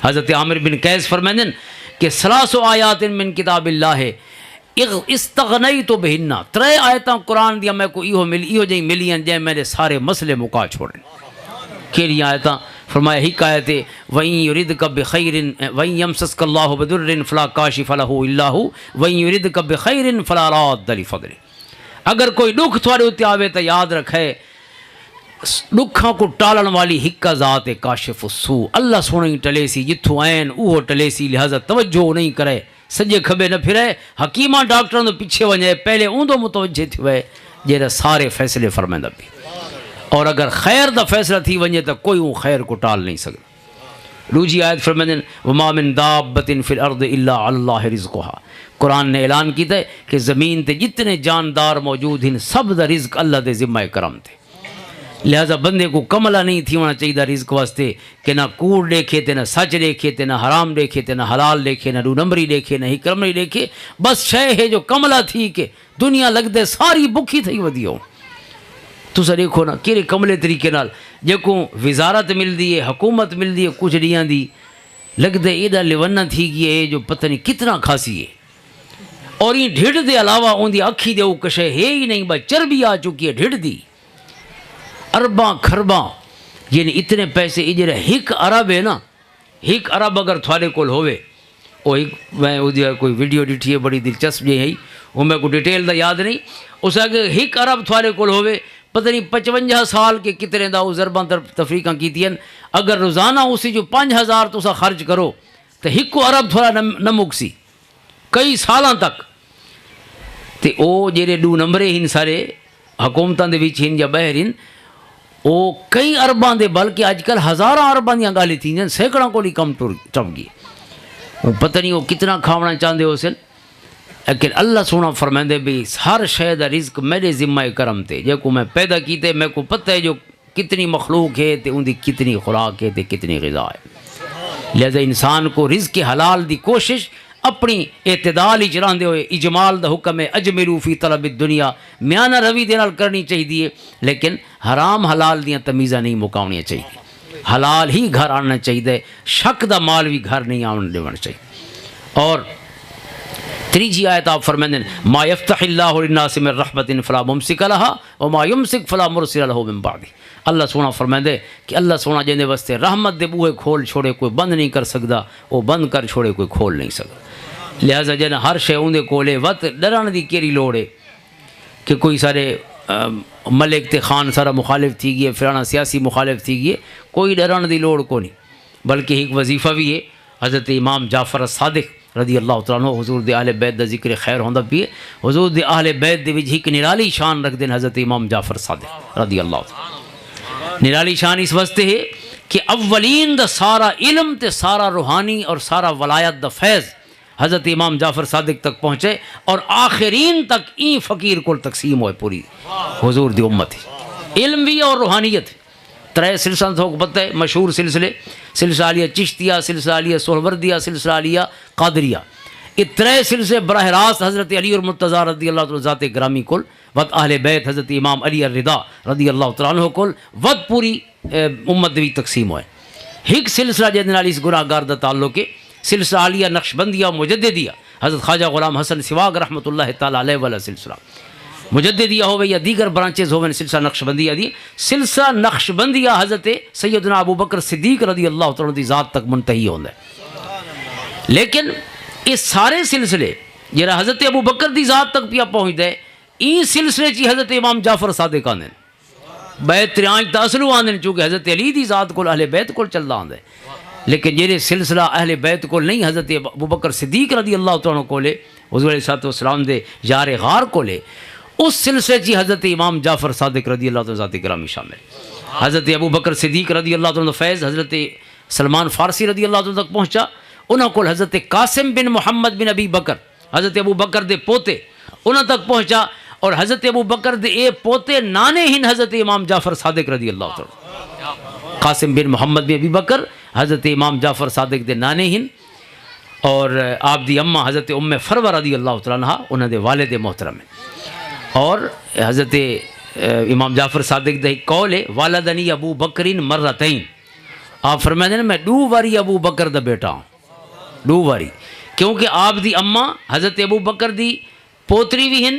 حضرت عامر بن قیس فرمائیں کہ 300 آیات من کتاب اللہ استغنیت بہن، 3 آیتاں قرآن دیا میں کو ایہو جہی ملی ہیں جے میرے سارے مسئلے مکا چھوڑیں۔ کیڑی آیتاں؟ فرمایا ہی آیت ہے وَإِن يُرِدْكَ بِخَيْرٍ وَإِن يَمْسَسْكَ اللَّهُ بِضُرٍّ فَلَا كَاشِفَ لَهُ إِلَّا هُوَ وَإِن يُرِدْكَ بِخَيْرٍ فَلَا رَادَّ لِفَضْلِهِ۔ اگر کوئی دکھ تھوڑے اتے آوے تو یاد رکھے دکھاں کو ٹالن والی ہکا ذات کاشف السوء، اللہ سونے ٹلے سی، جتھوں آئین اوہ ٹلے سی، لہذا توجہ نہیں کرے، سجے کھبے نہ پھرے، حکیمہ ڈاکٹروں تو پیچھے وجے، پہلے اون دو متوجہ تھے جیرا سارے فیصلے فرمائندہ بھی، اور اگر خیر دا فیصلہ تھی ونجے تو کوئی اون خیر کو ٹال نہیں سکتا۔ دوسری آیت فرمائیں وما من دابۃ فی الارض الا علی اللہ رزقها، قرآن نے اعلان کیتا ہے کہ زمین تے جتنے جاندار موجود ہیں سب دا رزق اللہ دے ذمہ کرم تے، لہذا بندے کو کملہ نہیں تھی ہونا چاہیے رزق واسطے کہ نہ کوڑ دیکھے تے نہ سچ دیکھے تے نہ حرام دیکھے تے نہ حلال دیکھے نہ 2 نمبری دیکھے نہ ہکرمری دیکھے، بس شے ہے جو کملہ تھی کہ دنیا لگ دے ساری بکھی تھی ودی ہو۔ تسا دیکھو نا کیڑے کملے طریقے نال جیکو وزارت مل دی ہے، حکومت مل دی ہے کچھ ڈیاں دی، لگ دے ایڈا لیونہ تھی گئی ہے جو پتہ نہیں کتنا کھاسی ہے، اور یہ ڈھڑ دے علاوہ ان دی اکھی دے وہ کشے ہے ہی نہیں، بس چربی آ چکی ہے ڈھڑ دی، ارباں کھرباں، یعنی اتنے پیسے اجرے 1 ارب ہے نا، 1 ارب اگر تھوڑے کول ہوئے، وہ میں کوئی ویڈیو ڈٹھی ہے بڑی دلچسپ جی ہے، وہ میں کو ڈیٹیل دا یاد نہیں، اس اگر 1 ارب تھوڑے کول ہوئے، پتہ نہیں 55 سال کے کتنے دا وہ ضرباں تفریقاں کیتی ہیں، اگر روزانہ اسی جو 5000 تسا خرچ کرو تو 1 ارب تھوڑا نہ مکسی کئی سالاں تک، تے او جڑے 2 نمبرے ہن سارے حکومتاں دے وچ ہن یا باہر ہن، وہ کئی ارباں دے بلکہ اج کل 1000 ارباں دیاں گالی تھی ہیں، سینکڑاں کو ہی کم ٹپ گئی، وہ پتہ نہیں وہ کتنا کھاونا چاہتے ہو سن، لیکن اللہ سونا فرمائندے بھی ہر شے دا رزق میرے ذمہ کرم تے، جے کو میں پیدا کیتے میں کو پتہ ہے جو کتنی مخلوق ہے تے ان دی کتنی خوراک ہے تے کتنی غذا ہے، لہذا انسان کو رزق حلال دی کوشش اپنی اعتدال ہی رہندے ہوئے، اجمال دا حکم ہے اجملوا فی طلب الدنیا، میانہ روی دے نال کرنی چاہیے، لیکن حرام حلال دیاں تمیزاں نہیں مکاونیاں چاہیے، حلال ہی گھر آنا چاہیے، شک دا مال بھی گھر نہیں آن دینا چاہیے۔ اور تیجی آیت آپ فرمائیں ما یفتح اللہ للناس من رحمت فلا ممسک لها وما یمسک فلا مرسل له من بعدہ، اللہ سونا فرمائیں کہ اللہ سونا جن دے واسطے رحمت دے بوئے کھول چھوڑے کوئی بند نہیں کر سکتا، وہ بند کر چھوڑے کوئی کھول نہیں سکتا، لہذا جن ہر شے اندے کولے وقت ڈران دی کیری لوڑ ہے کہ کوئی سارے ملک تے خان سارا مخالف تھی گئے، فلانا سیاسی مخالف تھی گئے، کوئی ڈران دی لوڑ کو نہیں، بلکہ ایک وظیفہ بھی ہے، حضرت امام جعفر الصادق رضی اللہ تعالیٰ عنہ حضور دے اہل بیت دا ذکر خیر ہوندہ بھی ہے، حضور دے اہل بیت دے وچ ایک نرالی شان رکھ دین حضرت امام جعفر صادق رضی اللہ تعالیٰ، نرالی شان اس واسطے ہے کہ اولین دا سارا علم تے سارا روحانی اور سارا ولایت دا فیض حضرت امام جعفر صادق تک پہنچے، اور آخرین تک این فقیر کو تقسیم ہوئے پوری حضور دی امت ہے، علم بھی اور روحانیت، 3 سلسلہ تو پتہ ہے مشہور سلسلے، سلسلہ علیہ چشتیہ، سلسلہ علیہ سہروردیہ، سلسلہ علیہ قادریہ، یہ 3 سلسلے براہ راست حضرت علی المرتضیٰ رضی اللہ تعالیٰ ذات گرامی کل ود اہل بیت حضرت امام علی الرضا رضی اللہ تعالیٰ عنہ کل ود پوری امت بھی تقسیم ہوئے، ایک سلسلہ جن نال اس گناہ گار دا تعلق ہے سلسلہ علیہ نقشبندیہ مجددیہ، حضرت خواجہ غلام حسن سواگ رحمۃ اللہ تعالیٰ علیہ والا سلسلہ مجددیہ ہوئے یا دیگر برانچز ہوئے، سلسلہ نقشبندیہ دی، سلسلہ نقشبندیہ حضرت سیدنا ابو بکر صدیق رضی اللہ تعالیٰ دی ذات تک منتہی ہوندہ ہے، لیکن اس سارے سلسلے جہاں حضرت ابو بکر دی ذات تک پیا پہنچ دے، این سلسلے چی حضرت امام جعفر صادق آندے بیت تریانج تاثلو آندے چونکہ حضرت علی دی ذات کو اہل بیت کو چلدا آندے، لیکن جہاں سلسلہ اہل بیت کو نہیں حضرت ابو بکر صدیق رضی اللہ تعالیٰ کو لے حضور علیہ السلام دے یار غار کو لے، اس سلسلے چی حضرت امام جعفر صادق رضی اللہ تعالیٰ ذات گرامی شامل، حضرت ابو بکر صدیق رضی اللہ تعالیٰ فیض حضرت سلمان فارسی رضی اللہ تعالیٰ تک پہنچا، انہوں کو حضرت قاسم بن محمد بن ابی بکر حضرت ابو بکر دے پوتے انہوں تک پہنچا، اور حضرت ابو بکر دے اے پوتے نانے ہن حضرت امام جعفر صادق رضی اللہ تعالیٰ، قاسم بن محمد بن ابی بکر حضرت امام جعفر صادق دے نانے ہن، اور آپ دی اماں حضرت ام فروہ رضی اللہ تعالیٰ عنہ انہوں دے والد محترم ہیں، اور حضرت امام جعفر صادق دے قول ہے والدنی ابو بکرین مرتین، آپ فرمائیں میں 2 واری ابو بکر دا بیٹا ہوں 2 واری کیونکہ آپ دی اما حضرت ابو بکر دی پوتری بھی ہیں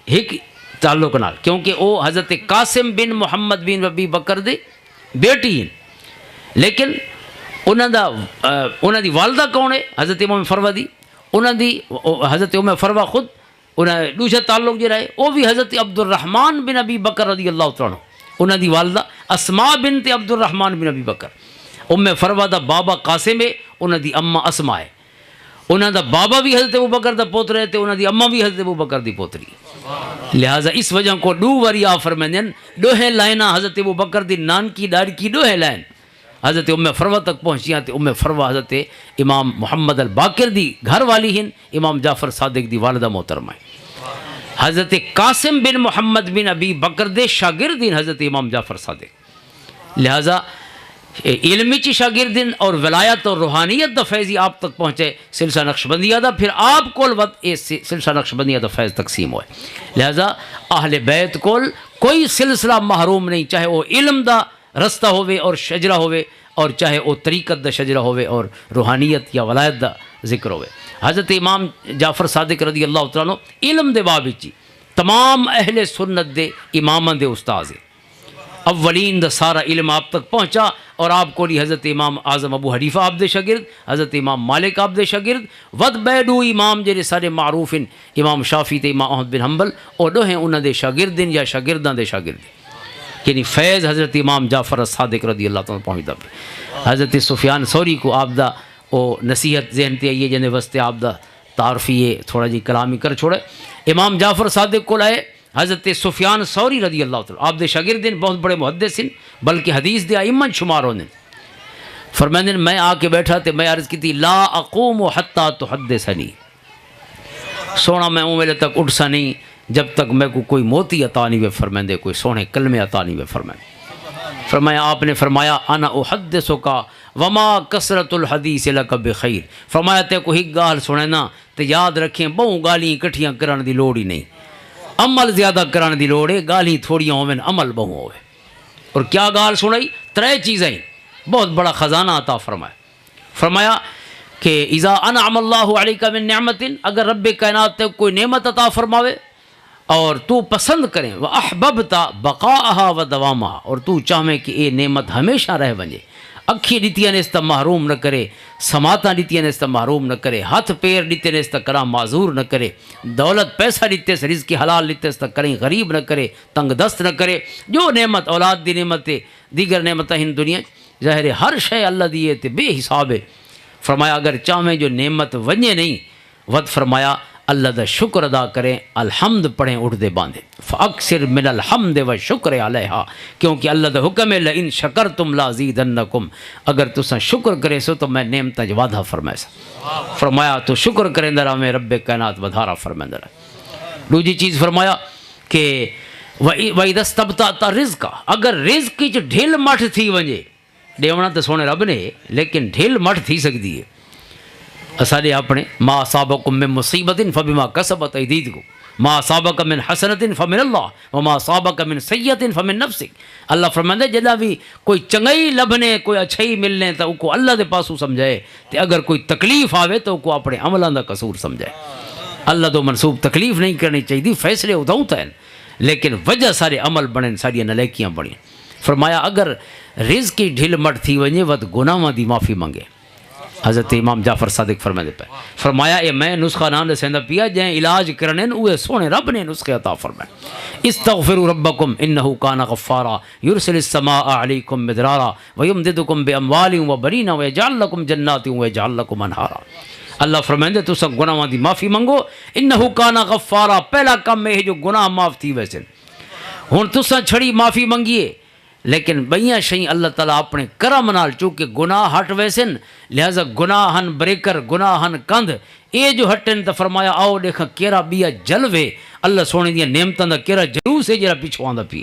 ایک تعلق نال کیونکہ وہ حضرت قاسم بن محمد بن ابی بکر دے بیٹی ہیں لیکن انہاں دی والدہ کون ہے حضرت ام فروہ دی انہاں دی حضرت ام فروہ خود انہاں دوسرا تعلق جو رہے وہ بھی حضرت عبد الرحمن بن ابی بکر رضی اللہ تعالیٰ عنہ انہاں دی والدہ اسماء بنت عبد الرحمن بن ابی بکر ام فروہ دا بابا قاسم ہے انہاں دی اما اسماء ہے انہاں دا بابا بھی حضرت ابو بکر دا پوتر ہے تے انہاں دی اما بھی حضرت ابو بکر دی پوتری لہٰذا اس وجہ کو 2 واری آپ فرمائیں 2 لائناں حضرت ابو بکر دی نانکی ڈاڑکی 2 لائن حضرت ام فروہ تک پہنچیاں تے ام فروہ حضرت امام محمد الباقر دی گھر والی ہیں امام جعفر صادق دی والدہ محترمہ ہے حضرت قاسم بن محمد بن ابی بکر دے شاگرد ہیں حضرت امام جعفر صادق لہٰذا علمی چی شاگردن اور ولایت اور روحانیت دا فیضی آپ تک پہنچے سلسلہ نقشبندیہ دا پھر آپ کول وقت اس سلسلہ نقشبندیہ دا فیض تقسیم ہوئے لہذا اہل بیت کول کوئی سلسلہ محروم نہیں چاہے وہ علم دا رستہ ہوئے اور شجرہ ہوئے اور چاہے وہ طریقت دا شجرہ ہوئے اور روحانیت یا ولایت دا ذکر ہوئے حضرت امام جعفر صادق رضی اللہ تعالیٰ عنہ علم دے باب چی تمام اہل سنت دے امامن دے استاذ اولین دا سارا علم آپ تک پہنچا اور آپ کو لی حضرت امام اعظم ابو حنیفہ آپ دے شاگرد حضرت امام مالک آپ دے شاگرد ود بیڈو امام جڑے سارے معروف ہیں امام شافعی تے امام احمد بن حنبل اور دو ہیں انہاں دے شاگرد یا شاگرداں دے شاگرد یعنی فیض حضرت امام جعفر صادق رضی اللہ تعالیٰ پہنچتا پہ حضرت سفیان ثوری کو آپ دا او نصیحت ذہن تے آئیے جنے واسطے آپ دا تعارفی تھوڑا جی کلامی کر چھوڑے امام جعفر صادق کو لائے حضرت سفیان ثوری رضی اللہ تعالیٰ آپ دے شاگرد بہت بڑے محدث ہیں بلکہ حدیث دے ائمہ شمار ہونے فرمائیں میں آ کے بیٹھا تے میں عرض کی تھی لا اقوم حتی تحدثنی سونا میں ویلے تک اٹھ سا نہیں جب تک میں کو کوئی موتی عطا نہیں ہوئے فرمائیں دے کوئی سونے کلمے عطا نہیں ہوئے فرمایا آپ نے فرمایا انا احدثک وما کثرت الحدیث لک بخیر فرمایا تے کو ہی گال سنے نا تے یاد رکھیں بہوں گالیاں اکٹھیاں کرن دی لوڑ ہی نہیں عمل زیادہ کرن دی لوڑ ہے گالیاں تھوڑیاں ہوئیں عمل بہوں ہوئے اور کیا گال سنائی 3 چیزیں بہت بڑا خزانہ عطا فرمایا کہ اذا انعم اللہ علیک من نعمت اگر رب کائنات تے کوئی نعمت عطا فرماوے اور تو پسند کریں وَأَحْبَبْتَ بَقَاءَهَا وَدَوَامَهَا اور تو چاہمیں کہ یہ نعمت ہمیشہ رہ ونجے اکھی ڈیتیاں نے اس تا محروم نہ کرے سماعتاں ڈیتیاں نے اس تا محروم نہ کرے ہاتھ پیر ڈیتے نے اس تا کرا معذور نہ کرے دولت پیسہ ڈیتے سے رزق حلال ڈیتے اس تا کریں غریب نہ کرے تنگ دست نہ کرے جو نعمت اولاد دی نعمت دیگر نعمتیں ہن دنیا ظاہر ہر شے اللہ دیے تے بے حساب ہے فرمایا اگر چاہمیں جو نعمت ونجے نہیں ود فرمایا اللہ دا شکر ادا کریں الحمد پڑھیں اٹھ دے باندھے فاکثر من الحمد و شکر علیہا کیونکہ اللہ دا حکم ہے لئن شکرتم لازیدنکم اگر تساں شکر کرے سو تو میں نعمت وعدہ فرمایا تو شکر کریں درہ میں رب کائنات ودھارا فرمائیں درہ دوسری چیز فرمایا کہ وَإِذَا اسْتَبْطَأْتَ رِزْقَ اگر رزق کی ڈھیل مٹھ تھی ونجے ڈیونا تو سونے رب نے لیکن ڈھیل مٹھ تھی سکتی ہے اساڑے اپنے ما اصابکم من مصیبت فبما کسبت ایدیکم ما اصابک من حسنت فمن اللہ وما اصابک من سیئت فمن نفسک اللہ فرماندے جدا بھی کوئی چنگئی لبنے کوئی اچھائی ملنے تو کو اللہ دے پاسو سمجھائے تے اگر کوئی تکلیف آوے تو کو اپنے عملاں دا قصور سمجھائے اللہ تو منسوب تکلیف نہیں کرنی چاہیے فیصلے ادھوں تھے لیکن وجہ سارے عمل بنیں ساری نلیکیاں بنیں فرمایا اگر رزق کی ڈھل مٹ تھی ونجے ود گناہاں دی معافی منگے حضرت امام جعفر صادق فرمائے پہ فرمایا اے میں نسخہ نام سیندا پیا جائیں علاج کرنے اوے سونے رب نے نسخے عطا فرمائے استغفروا ربکم انه کان غفارا یرسل السماء علیکم مدرارا ویمددکم باموال وبنین ویجعل لکم جنات ویجعل لکم انہارا اللہ فرمائندے تو سب گناہاں دی معافی منگو انه کان غفارا پہلا کام ہے جو گناہ معاف تھی ویسے ہن تساں چھڑی معافی منگیے لیکن بئیاں شئیں اللہ تعالیٰ اپنے کرم نال چونکہ گناہ ہٹ ویسن لہذا گناہن بریکر گناہن کندھ اے جو ہٹن تو فرمایا آؤ دیکھا کیرا بیا جلوے اللہ سونے دیا نعمتاں دا کیرا جلوس ہے جرا پیچھو آندہ پیے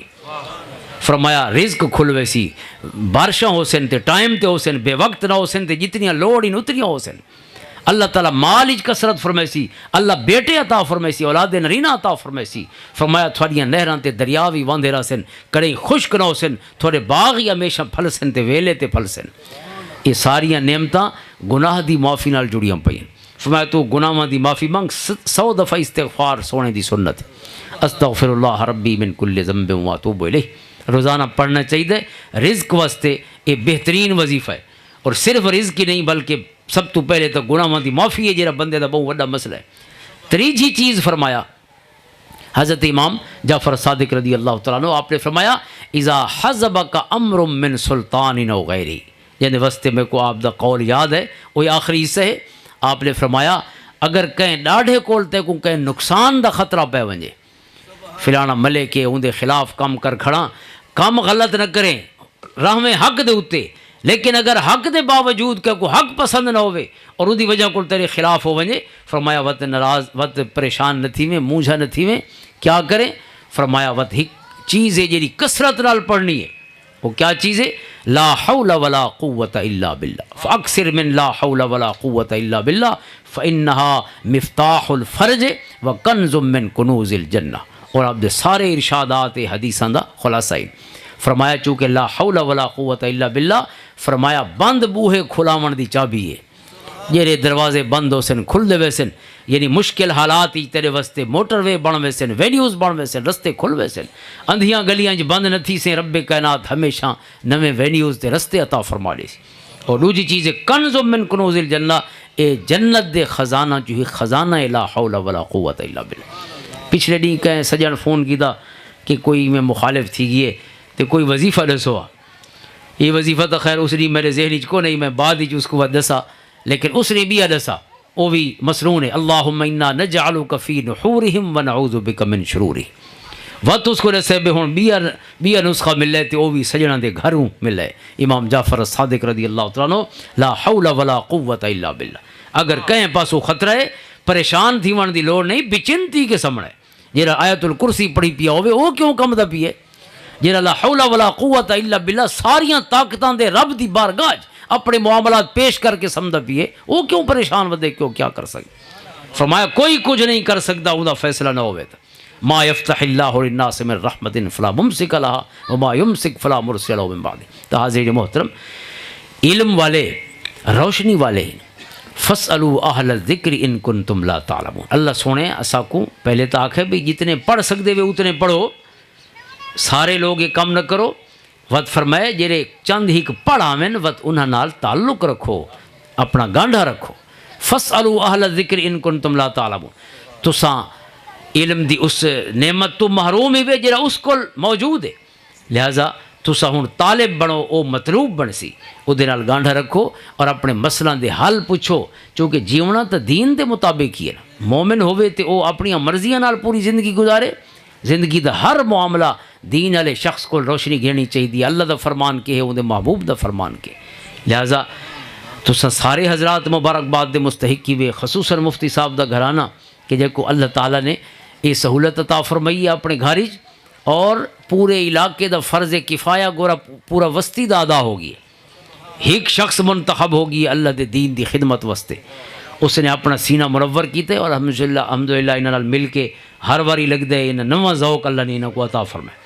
فرمایا رزق کھل ویسی بارشاں ہو سن تے ٹائم تے ہو سن بے وقت نہ ہو سن تے جتنیاں لوڑ ان اتنیاں ہو سن اللہ تعالیٰ مال اچ کثرت فرمائے سی، اللہ بیٹے عطا فرمائے سی، اولاد نرینہ عطا فرمائے سی، فرمایا تھوڑیاں نہراں تے دریا بھی واندے رہ سن، کڑے خشک نہ ہو سن، تھوڑے باغ ہی ہمیشہ پھل سن تے ویلے تے پھل سن۔ یہ ساریاں نعمتاں گناہ دی معافی نال جڑیاں پئیاں۔ فرمایا تو گناہاں دی معافی منگ 100 دفعہ استغفار سونے دی سنت ہے۔ استغفر اللہ ربی من کل ذنب واتوب الیہ، روزانہ پڑھنا چاہیے۔ رزق واسطے یہ بہترین وظیفہ ہے، اور صرف رزق ہی نہیں بلکہ سب تو پہلے تو گناہاں دی معافی ہے، جہاں بندے دا بہت بڑا مسئلہ ہے۔ تیجی چیز فرمایا حضرت امام جعفر صادق رضی اللہ تعالیٰ عنہ، آپ نے فرمایا اذا حزبک امر من سلطان او غیری، یعنی واسطے میں کو آپ دا قول یاد ہے، وہی آخری حصہ ہے۔ آپ نے فرمایا اگر کہیں ڈاڑھے کول تے کو کہیں نقصان دا خطرہ پہ ونجے، فلانا ملے کے اون دے خلاف کم کر کھڑا، کم غلط نہ کریں راہ میں حق دے اتے، لیکن اگر حق دے باوجود کہ کوئی حق پسند نہ ہوئے اور ان دی وجہ کو تیرے خلاف ہو ونجے، فرمایا وقت ناراض وقت پریشان نہ تھی میں مونجھا نہ تھی میں، کیا کریں؟ فرمایا وقت ہی چیز ہے جیڑی کثرت نال پڑھنی ہے، وہ کیا چیز ہے؟ لا حول ولا قوت الا باللہ، فاکثر من لا حول ولا قوت الا باللہ فانہا مفتاح الفرج وکنز من کنوز الجنہ۔ اور آپ دے سارے ارشادات حدیثاں دا خلاصہ ہی فرمایا چونکہ لا حول ولا قوت الا باللہ، فرمایا بند بوہے کھلاون دی چابی ہے، جیرے دروازے بند ہو سن کھل دے ویسن، یعنی مشکل حالات ہی تیرے واسطے موٹر وے بن ویسن، وینیوز بن ویسن، رستے کھل ویسن، اندھیاں گلیاں بند نہ تھی سے، رب کائنات ہمیشہ نویں وینیوز تے رستے عطا فرما لے سی۔ اور دوسری چیز ہے کنز من کنوز الجنہ، اے جنت دے خزانہ جو ہے خزانہ لا حول ولا قوت الا باللہ۔ پچھلے ڈی کہیں سجن فون کیتا کہ کوئی میں مخالف تھی گئے تو کوئی وظیفہ دسو، یہ وظیفہ تو خیر اس نے میرے ذہن کو نہیں، میں بعد ہی اس کو دسا، لیکن اس نے بھی دسا وہ بھی مسرون ہے، اللہم انا نجعلک فی نحورہم ونعوذ بک من شرورہم، وقت اس کو دسے بے ہون بیا نسخہ مل رہے تھے، وہ بھی سجنہ دے گھروں مل رہے۔ امام جعفر صادق رضی اللہ تعالیٰ عنہ لا حول ولا قوت الا باللہ، اگر کہیں پاسو خطرہ ہے پریشان تھی ون دی لوڑ نہیں، بچنتی کے سامنے جیڑا آیت الکرسی پڑھی پیا ہوئے وہ کیوں کم دا پیے، جیڑا لا حول ولا قوت الا باللہ ساریاں طاقتاں دے رب دی بارگاہ اپنے معاملات پیش کر کے سمجھا پیے، وہ کیوں پریشان ودے، کیوں کیا کر سکتے؟ فرمایا کوئی کچھ نہیں کر سکتا اوندا فیصلہ نہ ہوئے تو ما یفتح اللہ للناس من رحمت فلا ممسک لها وما یمسک فلا مرسل له من بعد۔ تو حاضرین محترم، علم والے روشنی والے فَاسْأَلُوا أَهْلَ الذِّكْرِ إِن كُنتُمْ لَا تَعْلَمُونَ، اللہ سونے اسا کو پہلے تو آکھے بھی جتنے پڑھ سکتے ہوئے اتنے پڑھو، سارے لوگ یہ کم نہ کرو، وقت فرمائے جیرے چند ہی پڑھ آمن وقت انہاں نال تعلق رکھو، اپنا گانڈھا رکھو۔ فَاسْأَلُوا أَهْلَ الذِّكْرِ إِن كُنتُمْ لَا تَعْلَمُونَ، تساں علم دی اس نعمت تو محروم ہوئے جیرا اس کو موجود ہے، لہذا تسا ہن طالب بنو، او مطلوب بن سی، او دے نال گانڈھا رکھو اور اپنے مسئلہ دے حل پوچھو، چونکہ جیونا تو دین دے مطابق ہی ہے نا، مومن ہوئے تے او اپنی مرضیاں نال پوری زندگی گزارے، زندگی دا ہر معاملہ دین والے شخص کو روشنی گھینی چاہیے، اللہ دا فرمان کے ہے اون دے محبوب دا فرمان کے، لہذا تسا سارے حضرات مبارکباد دے مستحقی وے، خصوصاً مفتی صاحب دا گھرانہ کہ جے کو اللہ تعالیٰ نے یہ سہولت عطا فرمائی ہے اپنے گھر، اور پورے علاقے دا فرض کفایہ گورا پورا وسطی دا ادا ہوگی، ایک شخص منتخب ہوگی اللہ دے دین دی خدمت واسطے، اس نے اپنا سینہ منور کیتے، اور الحمدللہ انہاں نال مل کے ہر واری لگ دے ان نواں ذوق اللہ نے انہاں کو عطا فرمائے۔